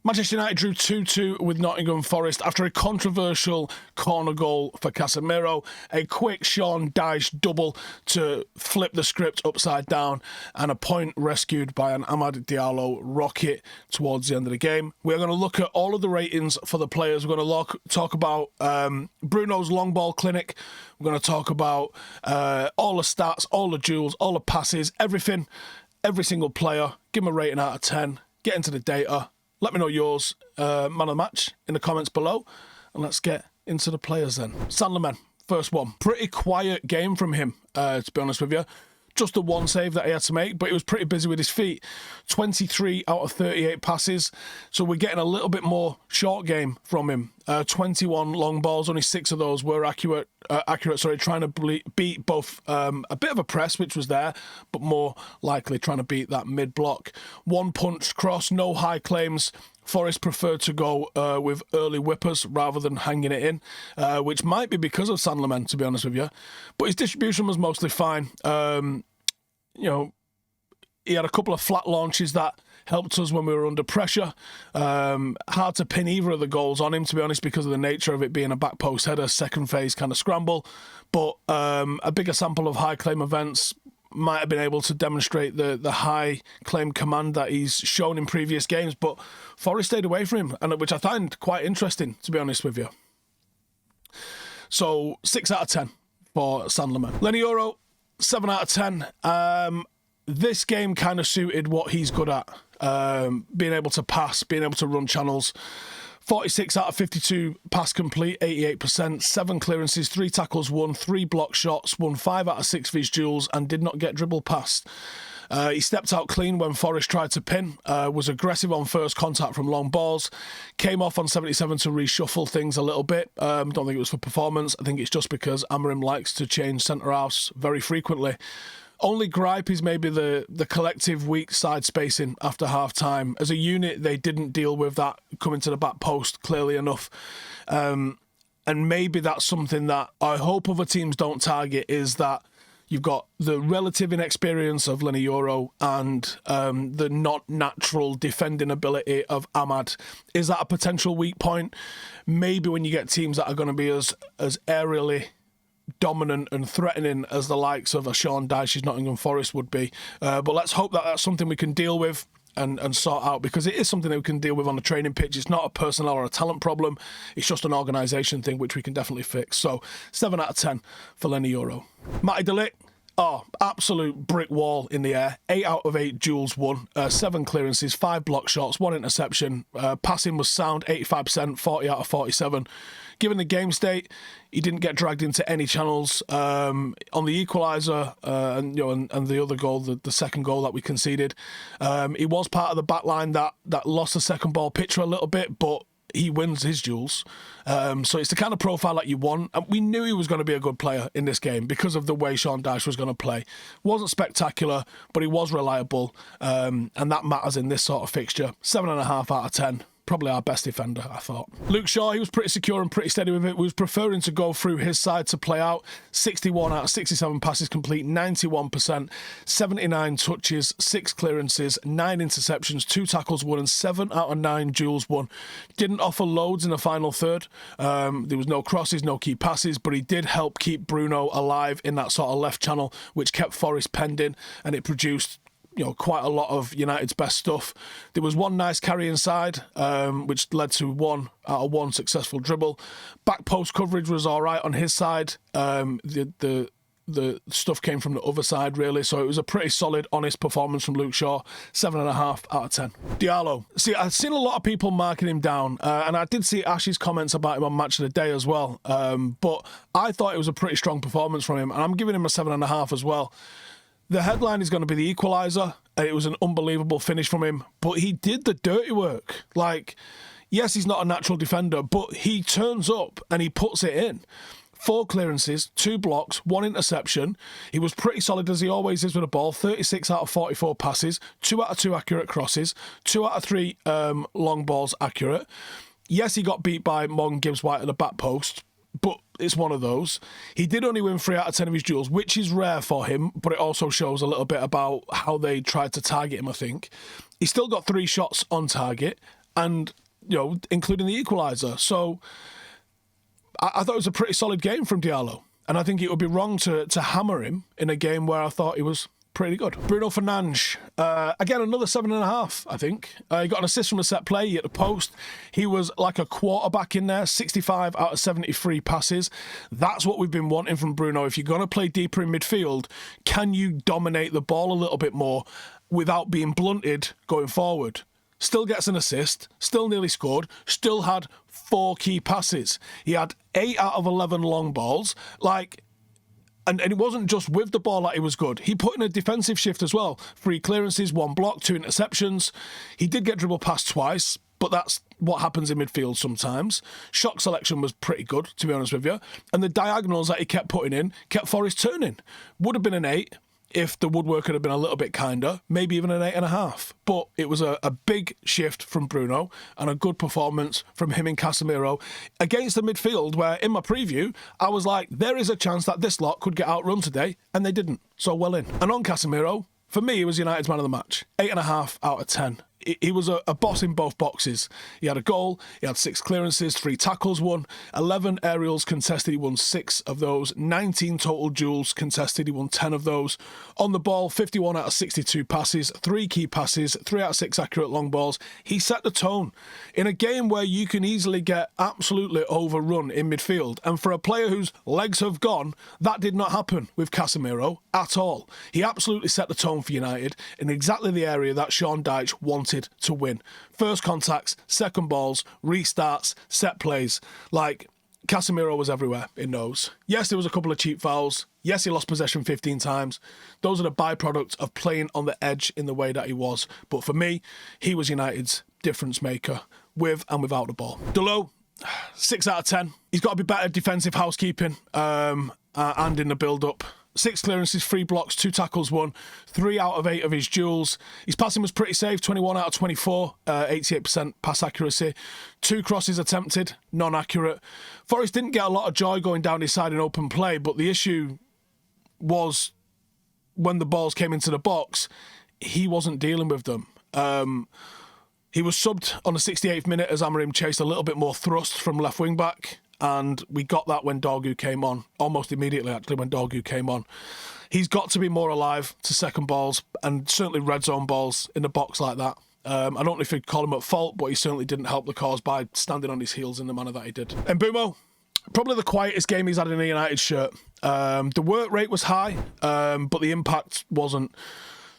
Manchester United drew 2-2 with Nottingham Forest after a controversial corner goal for Casemiro, a quick Sean Dyche double to flip the script upside down, and a point rescued by an Diallo rocket towards the end of the game. We're going to look at all of the ratings for the players. We're going to talk about Bruno's long ball clinic. We're going to talk about all the stats, all the duels, all the passes, everything, every single player. Give them a rating out of 10. Get into the data. Let me know yours, man of the match, in the comments below. And let's get into the players then. Sanlerman, first one. Pretty quiet game from him, to be honest with you. Just the one save that he had to make, but he was pretty busy with his feet. 23 out of 38 passes. So we're getting a little bit more short game from him. 21 long balls, only 6 of those were accurate, trying to beat both a bit of a press, which was there, but more likely trying to beat that mid-block. One punch cross, no high claims. Forest preferred to go with early whippers rather than hanging it in, which might be because of Sanlerman, to be honest with you. But his distribution was mostly fine. He had a couple of flat launches that helped us when we were under pressure. Hard to pin either of the goals on him, to be honest, because of the nature of it being a back post header, second phase kind of scramble. But a bigger sample of high claim events might have been able to demonstrate the high claim command that he's shown in previous games, but Forest stayed away from him, and which I find quite interesting, to be honest with you. So 6 out of 10 for Sanlerman. Lenny Yoro, 7 out of 10. This game kind of suited what he's good at, being able to pass, being able to run channels. 46 out of 52 pass complete, 88%, 7 clearances, 3 tackles won, 3 block shots, won 5 out of 6 of his duels, and did not get dribble past. He stepped out clean when Forest tried to pin, was aggressive on first contact from long balls, came off on 77 to reshuffle things a little bit. Don't think it was for performance. I think it's just because Amorim likes to change centre-halves very frequently. Only gripe is maybe the collective weak side spacing after half-time. As a unit, they didn't deal with that coming to the back post clearly enough. And maybe that's something that I hope other teams don't target, is that you've got the relative inexperience of Lenny Yoro and the not natural defending ability of Ahmad. Is that a potential weak point? Maybe when you get teams that are going to be as aerially dominant and threatening as the likes of a Sean Dyche's Nottingham Forest would be. But let's hope that that's something we can deal with and sort out, because it is something that we can deal with on the training pitch. It's not a personnel or a talent problem. It's just an organisation thing, which we can definitely fix. So 7 out of 10 for Lenny Yoro. Matthijs de Ligt. Oh, absolute brick wall in the air. 8 out of 8 duels won, 7 clearances, 5 block shots, 1 interception. Passing was sound, 85%, 40 out of 47. Given the game state, he didn't get dragged into any channels. On the equaliser and the other goal, the second goal that we conceded, he was part of the back line that lost the second ball picture a little bit, but he wins his duels. So it's the kind of profile that you want. And we knew he was going to be a good player in this game because of the way Sean Dyche was going to play. Wasn't spectacular, but he was reliable. And that matters in this sort of fixture. 7.5 out of 10. Probably our best defender, I thought. Luke Shaw, he was pretty secure and pretty steady with it. We was preferring to go through his side to play out. 61 out of 67 passes complete, 91%, 79 touches, 6 clearances, 9 interceptions, 2 tackles won, and 7 out of 9 duels won. Didn't offer loads in the final third. There was no crosses, no key passes, but he did help keep Bruno alive in that sort of left channel, which kept Forest penned in, and it produced quite a lot of United's best stuff. There was one nice carry inside, which led to 1 out of 1 successful dribble. Back post coverage was all right on his side. The stuff came from the other side, really. So it was a pretty solid, honest performance from Luke Shaw. 7.5 out of 10. Diallo. See, I've seen a lot of people marking him down, and I did see Ash's comments about him on Match of the Day as well. But I thought it was a pretty strong performance from him, and I'm giving him a 7.5 as well. The headline is going to be the equaliser. It was an unbelievable finish from him, but he did the dirty work. Yes, he's not a natural defender, but he turns up and he puts it in. 4 clearances, 2 blocks, 1 interception. He was pretty solid, as he always is with the ball. 36 out of 44 passes, 2 out of 2 accurate crosses, 2 out of 3 long balls accurate. Yes, he got beat by Morgan Gibbs-White at the back post, but it's one of those. He did only win 3 out of 10 of his duels, which is rare for him, but it also shows a little bit about how they tried to target him, I think. He still got 3 shots on target, and, including the equaliser. So I thought it was a pretty solid game from Diallo. And I think it would be wrong to hammer him in a game where I thought he was pretty good. Bruno Fernandes, again, another 7.5, I think. He got an assist from a set play, he hit the post. He was like a quarterback in there, 65 out of 73 passes. That's what we've been wanting from Bruno. If you're going to play deeper in midfield, can you dominate the ball a little bit more without being blunted going forward? Still gets an assist, still nearly scored, still had 4 key passes. He had 8 out of 11 long balls. And it wasn't just with the ball that he was good. He put in a defensive shift as well. 3 clearances, 1 block, 2 interceptions. He did get dribble passed twice, but that's what happens in midfield sometimes. Shot selection was pretty good, to be honest with you. And the diagonals that he kept putting in kept Forest turning. Would have been an 8 if the woodwork had been a little bit kinder, maybe even an 8.5. But it was a big shift from Bruno and a good performance from him and Casemiro against the midfield, where in my preview, I was like, there is a chance that this lot could get outrun today, and they didn't. So well in. And on Casemiro, for me, he was United's man of the match. 8.5 out of 10. He was a boss in both boxes. He had a goal, he had 6 clearances, 3 tackles won, 11 aerials contested, he won 6 of those, 19 total duels contested, he won 10 of those. On the ball, 51 out of 62 passes, 3 key passes, 3 out of 6 accurate long balls. He set the tone in a game where you can easily get absolutely overrun in midfield. And for a player whose legs have gone, that did not happen with Casemiro at all. He absolutely set the tone for United in exactly the area that Sean Dyche wanted to win. First contacts, second balls, restarts, set plays. Casemiro was everywhere in those. Yes, there was a couple of cheap fouls. Yes, he lost possession 15 times. Those are the byproducts of playing on the edge in the way that he was. But for me, he was United's difference maker with and without the ball. Dalot, 6 out of 10. He's got to be better defensive housekeeping and in the build-up. 6 clearances, 3 blocks, 2 tackles won, 3 out of 8 of his duels. His passing was pretty safe, 21 out of 24, 88% pass accuracy. 2 crosses attempted, non-accurate. Forest didn't get a lot of joy going down his side in open play, but the issue was when the balls came into the box, he wasn't dealing with them. He was subbed on the 68th minute as Amorim chased a little bit more thrust from left wing back. And we got that when Dorgu came on, almost immediately actually when Dorgu came on. He's got to be more alive to second balls and certainly red zone balls in the box like that. I don't know if you'd call him at fault, but he certainly didn't help the cause by standing on his heels in the manner that he did. Mbuemo, probably the quietest game he's had in a United shirt. The work rate was high, but the impact wasn't.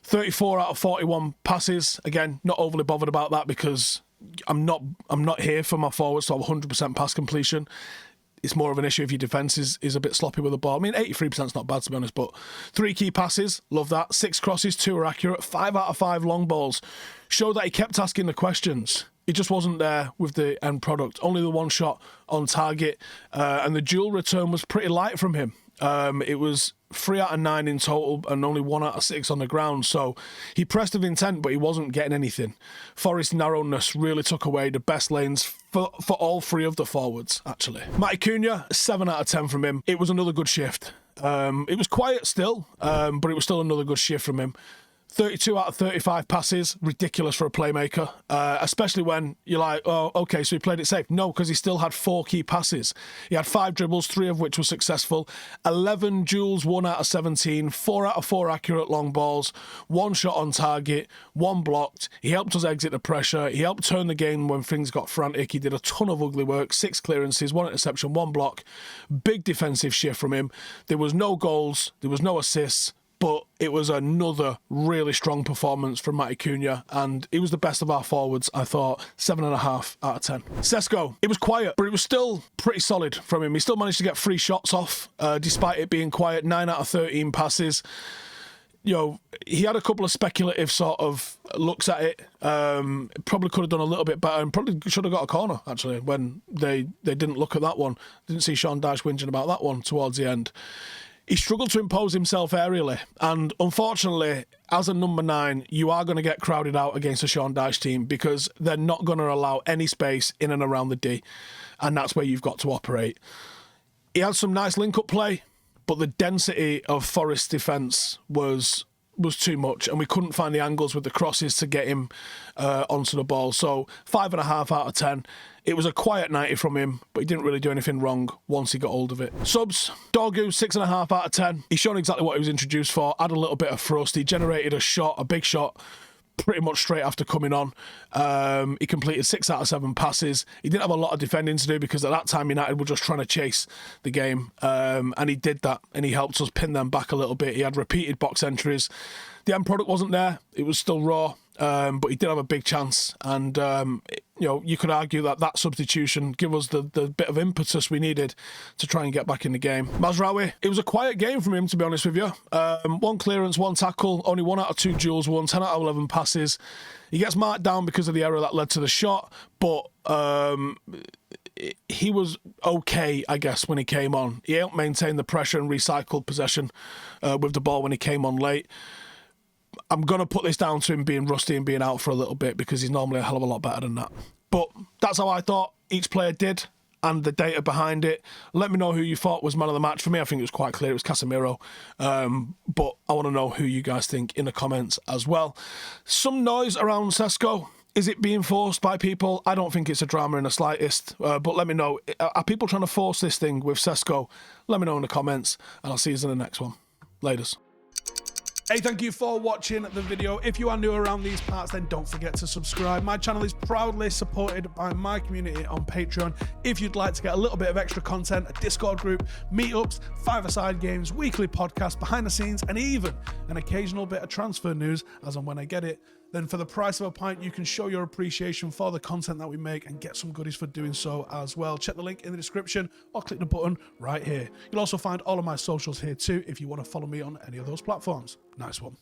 34 out of 41 passes. Again, not overly bothered about that because I'm not here for my forwards to have 100% pass completion. It's more of an issue if your defence is a bit sloppy with the ball. I mean, 83% is not bad, to be honest, but 3 key passes, love that. 6 crosses, 2 are accurate. 5 out of 5 long balls. Showed that he kept asking the questions. He just wasn't there with the end product. Only the 1 shot on target, and the duel return was pretty light from him. It was 3 out of 9 in total and only 1 out of 6 on the ground. So he pressed with intent, but he wasn't getting anything. Forest's narrowness really took away the best lanes for all 3 of the forwards, actually. Matheus Cunha, 7 out of 10 from him. It was another good shift. It was quiet still, but it was still another good shift from him. 32 out of 35 passes, ridiculous for a playmaker, especially when you're like, oh, okay, so he played it safe. No, because he still had 4 key passes. He had 5 dribbles, 3 of which were successful, 11 duels, 1 out of 17, 4 out of 4 accurate long balls, 1 shot on target, 1 blocked. He helped us exit the pressure. He helped turn the game when things got frantic. He did a ton of ugly work, 6 clearances, 1 interception, 1 block. Big defensive shift from him. There was no goals, there was no assists, but it was another really strong performance from Matheus Cunha, and he was the best of our forwards, I thought. 7.5 out of 10. Sesko, it was quiet, but it was still pretty solid from him. He still managed to get 3 shots off, despite it being quiet. 9 out of 13 passes. He had a couple of speculative sort of looks at it. Probably could have done a little bit better and probably should have got a corner, actually, when they didn't look at that one. Didn't see Sean Dyche whinging about that one towards the end. He struggled to impose himself aerially, and unfortunately, as a number 9, you are going to get crowded out against a Sean Dyche team because they're not going to allow any space in and around the D, and that's where you've got to operate. He had some nice link-up play, but the density of Forest's defence was was too much, and we couldn't find the angles with the crosses to get him onto the ball. So 5.5 out of 10. It was a quiet 90 from him, but he didn't really do anything wrong once he got hold of it. Subs, Dorgu, 6.5 out of 10. He's shown exactly what he was introduced for. Had a little bit of thrust. He generated a shot, a big shot, pretty much straight after coming on. He completed 6 out of 7 passes. He didn't have a lot of defending to do because at that time United were just trying to chase the game. And he did that, and he helped us pin them back a little bit. He had repeated box entries. The end product wasn't there. It was still raw, but he did have a big chance. And, you know, you could argue that that substitution gave us the bit of impetus we needed to try and get back in the game. Mazraoui, it was a quiet game from him, to be honest with you. 1 clearance, 1 tackle, only 1 out of 2 duels won, 10 out of 11 passes. He gets marked down because of the error that led to the shot, but he was okay, I guess, when he came on. He helped maintain the pressure and recycled possession with the ball when he came on late. I'm going to put this down to him being rusty and being out for a little bit because he's normally a hell of a lot better than that. But that's how I thought each player did and the data behind it. Let me know who you thought was man of the match. For me, I think it was quite clear. It was Casemiro. But I want to know who you guys think in the comments as well. Some noise around Sesko. Is it being forced by people? I don't think it's a drama in the slightest. But let me know. Are people trying to force this thing with Sesko? Let me know in the comments. And I'll see you in the next one. Laters. Hey, thank you for watching the video. If you are new around these parts, then don't forget to subscribe. My channel is proudly supported by my community on Patreon. If you'd like to get a little bit of extra content, a Discord group, meetups, 5-a-side games, weekly podcasts, behind the scenes, and even an occasional bit of transfer news as and when I get it, then for the price of a pint, you can show your appreciation for the content that we make and get some goodies for doing so as well. Check the link in the description or click the button right here. You'll also find all of my socials here too if you want to follow me on any of those platforms. Nice one.